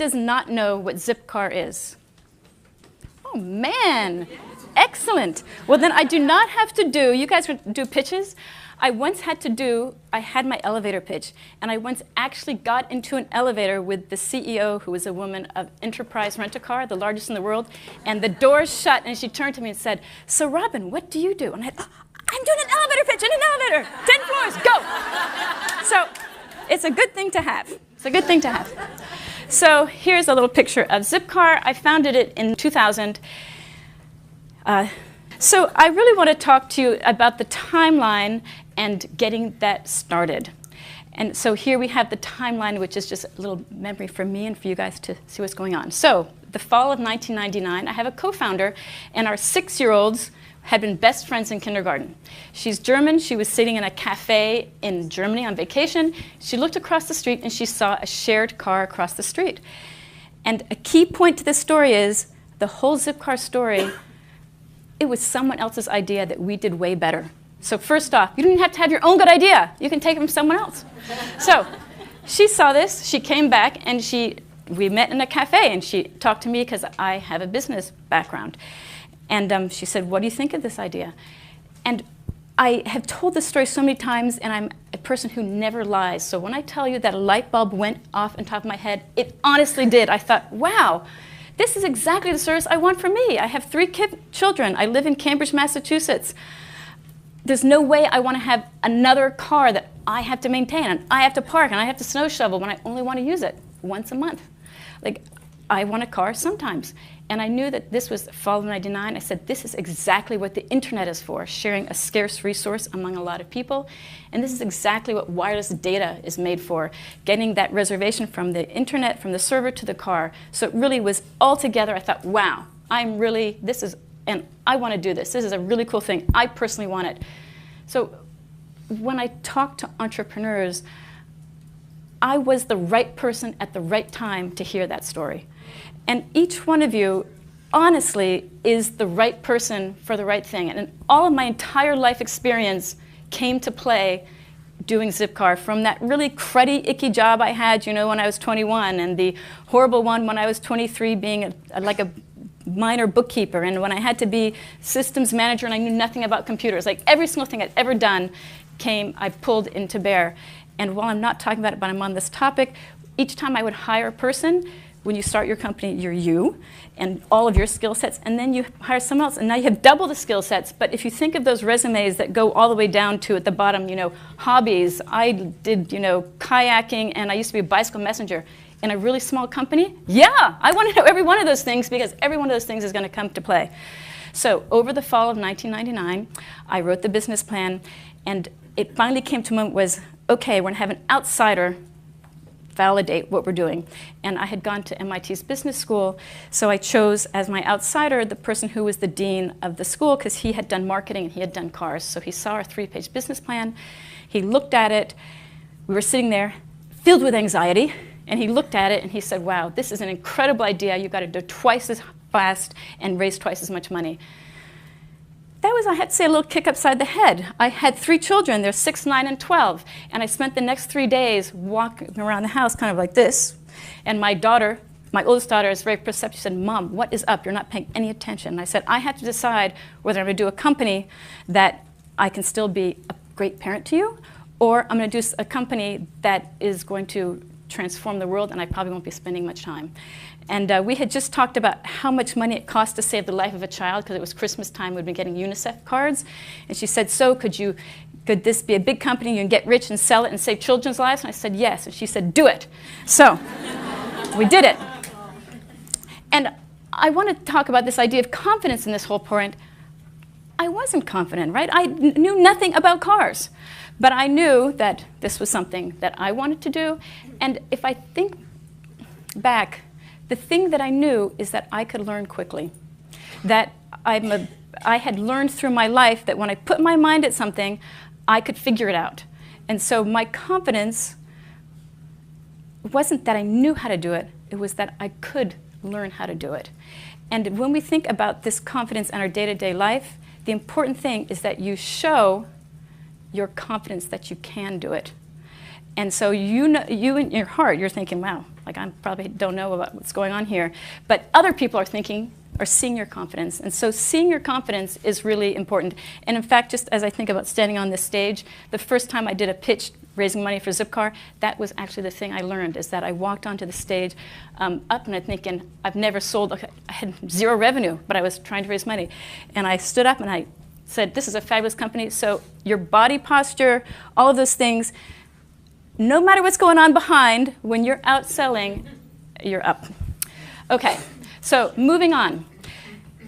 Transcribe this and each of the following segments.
does not know what Zipcar is? Oh, man. Excellent. Well, then I do not have to do, you guys do pitches? I had my elevator pitch, and I once actually got into an elevator with the CEO, who was a woman of Enterprise Rent-A-Car, the largest in the world, and the doors shut, and she turned to me and said, "So Robin, what do you do?" And I'm doing an elevator pitch in an elevator, 10 floors, go. So it's a good thing to have. It's a good thing to have. So here's a little picture of Zipcar. I founded it in 2000. So I really want to talk to you about the timeline and getting that started. And so here we have the timeline, which is just a little memory for me and for you guys to see what's going on. So the fall of 1999, I have a co-founder, and our 6-year-olds had been best friends in kindergarten. She's German. She was sitting in a cafe in Germany on vacation. She looked across the street, and she saw a shared car across the street. And a key point to this story is the whole Zipcar story, it was someone else's idea that we did way better. So first off, you don't even have to have your own good idea. You can take it from someone else. So she saw this. She came back, and we met in a cafe, and she talked to me because I have a business background. And she said, "What do you think of this idea?" And I have told this story so many times, and I'm a person who never lies. So when I tell you that a light bulb went off on top of my head, it honestly did. I thought, wow, this is exactly the service I want for me. I have 3 children. I live in Cambridge, Massachusetts. There's no way I want to have another car that I have to maintain, and I have to park, and I have to snow shovel when I only want to use it once a month. Like, I want a car sometimes. And I knew that this was the fall of '99. I said, this is exactly what the internet is for, sharing a scarce resource among a lot of people. And this is exactly what wireless data is made for, getting that reservation from the internet, from the server to the car. So it really was all together. I thought, wow, and I want to do this. This is a really cool thing. I personally want it. So when I talk to entrepreneurs, I was the right person at the right time to hear that story. And each one of you, honestly, is the right person for the right thing. And all of my entire life experience came to play doing Zipcar, from that really cruddy, icky job I had, when I was 21, and the horrible one when I was 23, being like a minor bookkeeper, and when I had to be systems manager and I knew nothing about computers. Like every single thing I'd ever done I pulled into bear. And while I'm not talking about it, but I'm on this topic, each time I would hire a person, when you start your company, you're you and all of your skill sets, and then you hire someone else, and now you have double the skill sets. But if you think of those resumes that go all the way down to, at the bottom, hobbies. I did, kayaking, and I used to be a bicycle messenger in a really small company. Yeah, I want to know every one of those things, because every one of those things is going to come to play. So over the fall of 1999, I wrote the business plan, and it finally came to a moment was, okay, we're going to have an outsider validate what we're doing. And I had gone to MIT's business school, so I chose as my outsider the person who was the dean of the school, because he had done marketing and he had done cars. So he saw our 3-page business plan. He looked at it. We were sitting there filled with anxiety, and he looked at it and he said, wow, this is an incredible idea. You've got to do twice as fast and raise twice as much money. That was, I had to say, a little kick upside the head. I had 3 children. They're 6, 9, and 12. And I spent the next 3 days walking around the house kind of like this. And my daughter, my oldest daughter, is very perceptive. She said, Mom, what is up? You're not paying any attention. And I said, I have to decide whether I'm going to do a company that I can still be a great parent to you, or I'm going to do a company that is going to transform the world, and I probably won't be spending much time. And we had just talked about how much money it cost to save the life of a child, because it was Christmas time. We'd been getting UNICEF cards. And she said, so could this be a big company? You can get rich and sell it and save children's lives? And I said, yes. And she said, do it. So we did it. And I want to talk about this idea of confidence in this whole point. I wasn't confident, right? I knew nothing about cars. But I knew that this was something that I wanted to do. And if I think back, the thing that I knew is that I could learn quickly. That I had learned through my life that when I put my mind at something, I could figure it out. And so my confidence wasn't that I knew how to do it. It was that I could learn how to do it. And when we think about this confidence in our day-to-day life, the important thing is that you show your confidence that you can do it. And so you know, you in your heart, you're thinking, wow, like I probably don't know about what's going on here. But other people are thinking, or seeing your confidence. And so seeing your confidence is really important. And in fact, just as I think about standing on this stage, the first time I did a pitch raising money for Zipcar, that was actually the thing I learned, is that I walked onto the stage up and I'm thinking, I've never sold, I had zero revenue, but I was trying to raise money. And I stood up and I said, this is a fabulous company. So your body posture, all of those things, no matter what's going on behind, when you're out selling, you're up. Okay, so moving on.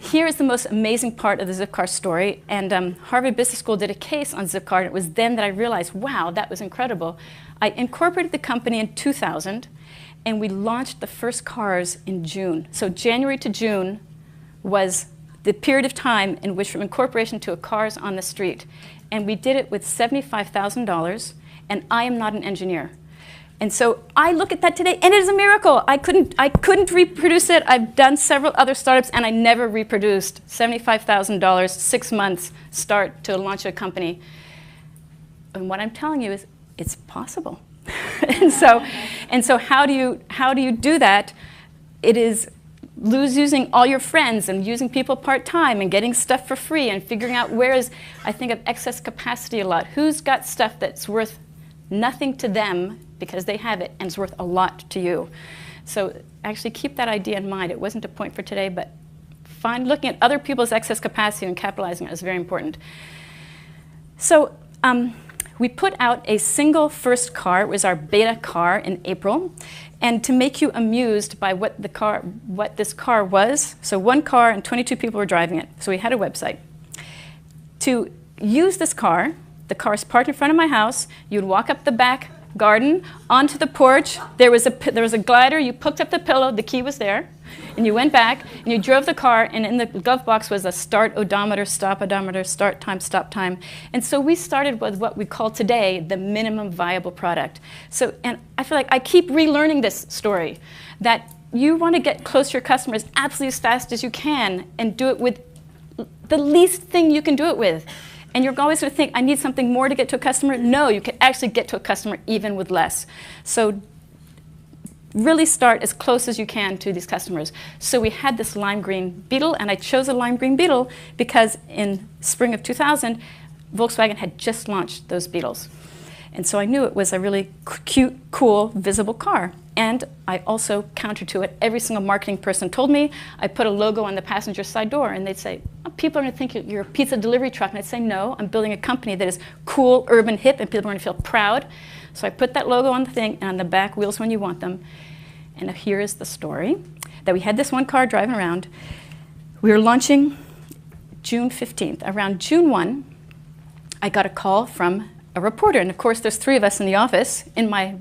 Here is the most amazing part of the Zipcar story. And Harvard Business School did a case on Zipcar, and it was then that I realized, wow, that was incredible. I incorporated the company in 2000, and we launched the first cars in June. So January to June was the period of time in which from incorporation to a cars on the street. And we did it with $75,000, and I am not an engineer. And so I look at that today, and it is a miracle. I couldn't reproduce it. I've done several other startups, and I never reproduced $75,000, 6 months start to launch a company. And what I'm telling you is, it's possible. and so how do you do that? It is using all your friends and using people part-time and getting stuff for free and figuring out where is, I think of excess capacity a lot. Who's got stuff that's worth nothing to them because they have it, and it's worth a lot to you. So actually keep that idea in mind. It wasn't a point for today, but looking at other people's excess capacity and capitalizing on it is very important. So we put out a single first car. It was our beta car in April. And to make you amused by what this car was, so one car and 22 people were driving it. So we had a website. To use this car, the car's parked in front of my house. You'd walk up the back garden, onto the porch. There was a glider. You picked up the pillow. The key was there. And you went back, and you drove the car, and in the glove box was a start odometer, stop odometer, start time, stop time. And so we started with what we call today the minimum viable product. So, and I feel like I keep relearning this story, that you want to get close to your customers absolutely as fast as you can and do it with the least thing you can do it with. And you're always going to think, I need something more to get to a customer. No, you can actually get to a customer even with less. So really start as close as you can to these customers. So we had this lime green Beetle, and I chose a lime green Beetle because in spring of 2000, Volkswagen had just launched those Beetles. And so I knew it was a really cute, cool, visible car. And I also, counter to it, every single marketing person told me, I put a logo on the passenger side door, and they'd say, oh, people are going to think you're a pizza delivery truck. And I'd say, no, I'm building a company that is cool, urban, hip, and people are going to feel proud. So I put that logo on the thing, and on the back, wheels when you want them. And here is the story, that we had this one car driving around. We were launching June 15th. Around June 1, I got a call from a reporter. And of course, there's 3 of us in the office, in my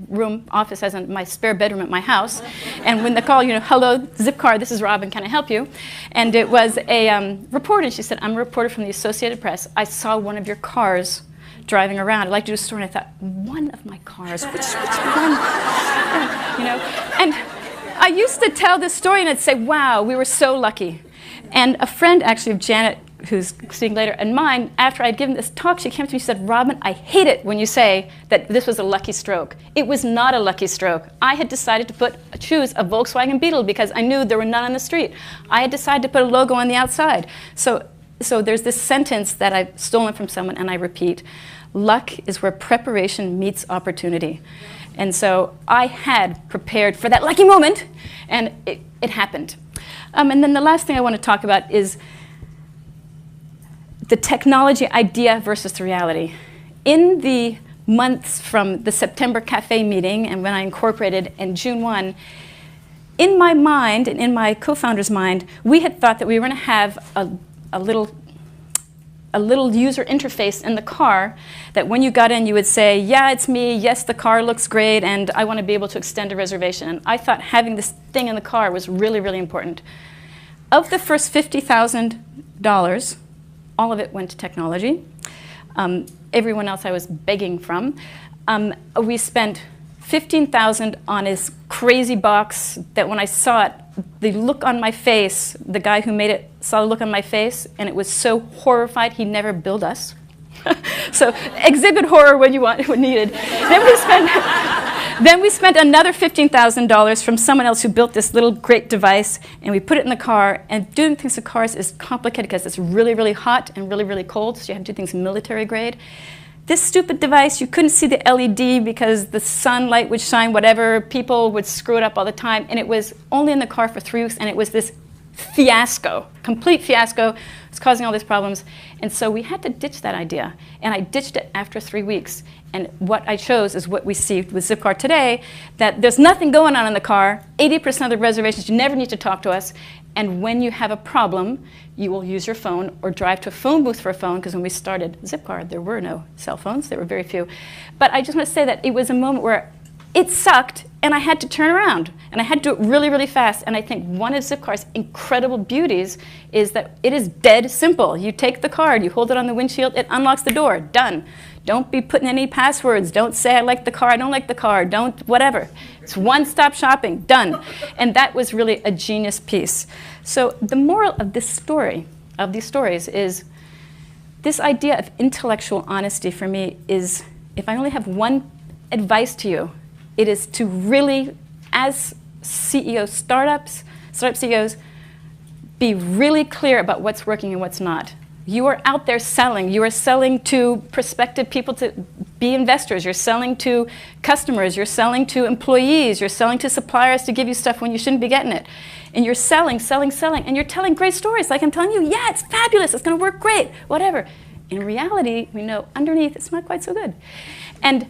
office as in my spare bedroom at my house. And when the call, hello, Zipcar, this is Robin, can I help you? And it was a reporter. She said, I'm a reporter from the Associated Press. I saw one of your cars driving around. I'd like to do a story. And I thought, one of my cars, which one? And I used to tell this story, and I'd say, wow, we were so lucky. And a friend, actually, of Janet, who's speaking later, and mine, after I'd given this talk, she came to me and said, Robin, I hate it when you say that this was a lucky stroke. It was not a lucky stroke. I had decided to choose a Volkswagen Beetle because I knew there were none on the street. I had decided to put a logo on the outside. So there's this sentence that I've stolen from someone, and I repeat, luck is where preparation meets opportunity. And so I had prepared for that lucky moment, and it happened. And then the last thing I want to talk about is the technology idea versus the reality. In the months from the September Cafe meeting and when I incorporated in June 1, in my mind and in my co-founder's mind, we had thought that we were going to have a little user interface in the car that when you got in, you would say, yeah, it's me, yes, the car looks great, and I want to be able to extend a reservation. And I thought having this thing in the car was really, really important. Of the first $50,000, all of it went to technology. Everyone else I was begging from. We spent $15,000 on his crazy box that when I saw it, the look on my face, the guy who made it saw the look on my face, and it was so horrified he'd never build us. So exhibit horror when you want, when needed. Then we spent another $15,000 from someone else who built this little great device, and we put it in the car. And doing things in cars is complicated because it's really, really hot and really, really cold, so you have to do things military grade. This stupid device, you couldn't see the LED because the sunlight would shine, whatever. People would screw it up all the time, and it was only in the car for 3 weeks, and it was this fiasco, complete fiasco. It was causing all these problems. And so we had to ditch that idea. And I ditched it after 3 weeks. And what I chose is what we see with Zipcar today, that there's nothing going on in the car, 80% of the reservations, you never need to talk to us. And when you have a problem, you will use your phone or drive to a phone booth for a phone, because when we started Zipcar, there were no cell phones, there were very few. But I just want to say that it was a moment where it sucked, and I had to turn around, and I had to do it really, really fast. And I think one of Zipcar's incredible beauties is that it is dead simple. You take the card, you hold it on the windshield, it unlocks the door, done. Don't be putting any passwords. Don't say I like the car, I don't like the car, don't, whatever. It's one-stop shopping, done. And that was really a genius piece. So the moral of this story, of these stories, is this idea of intellectual honesty for me is, if I only have one advice to you, it is to really, as CEOs, startup CEOs, be really clear about what's working and what's not. You are out there selling. You are selling to prospective people to be investors. You're selling to customers. You're selling to employees. You're selling to suppliers to give you stuff when you shouldn't be getting it. And you're selling, selling, selling. And you're telling great stories. Like I'm telling you, yeah, it's fabulous. It's going to work great, whatever. In reality, we know underneath it's not quite so good. And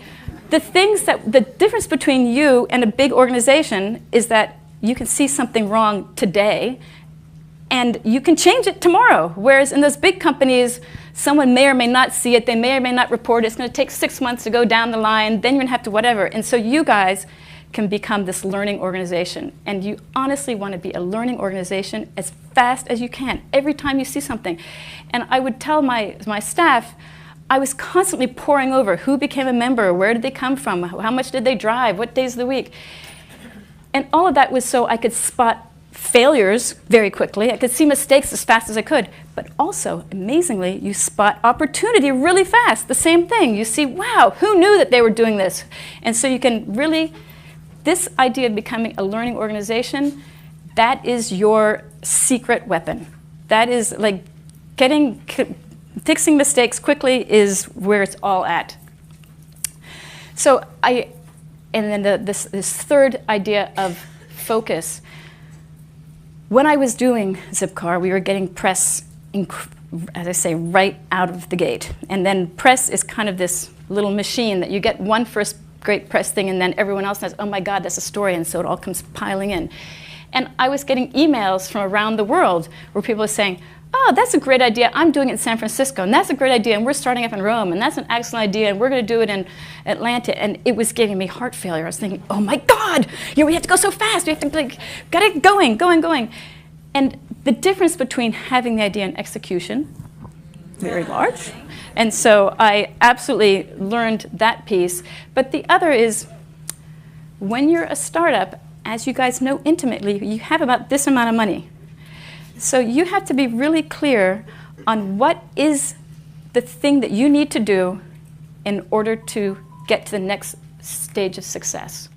the difference between you and a big organization is that you can see something wrong today, and you can change it tomorrow. Whereas in those big companies, someone may or may not see it, they may or may not report it, it's going to take 6 months to go down the line, then you're going to have to whatever. And so you guys can become this learning organization. And you honestly want to be a learning organization as fast as you can, every time you see something. And I would tell my staff, I was constantly poring over who became a member, where did they come from, how much did they drive, what days of the week. And all of that was so I could spot failures very quickly. I could see mistakes as fast as I could. But also, amazingly, you spot opportunity really fast. The same thing. You see, wow, who knew that they were doing this? And so you can really, this idea of becoming a learning organization, that is your secret weapon. That is like fixing mistakes quickly is where it's all at. So and then this third idea of focus. When I was doing Zipcar, we were getting press, as I say, right out of the gate. And then press is kind of this little machine that you get one first great press thing, and then everyone else says, oh my God, that's a story, and so it all comes piling in. And I was getting emails from around the world where people were saying, oh, that's a great idea, I'm doing it in San Francisco, and that's a great idea, and we're starting up in Rome, and that's an excellent idea, and we're going to do it in Atlanta. And it was giving me heart failure. I was thinking, oh my God, we have to go so fast, we have to got it going. And the difference between having the idea and execution, very large. And so I absolutely learned that piece. But the other is, when you're a startup, as you guys know intimately, you have about this amount of money. So you have to be really clear on what is the thing that you need to do in order to get to the next stage of success.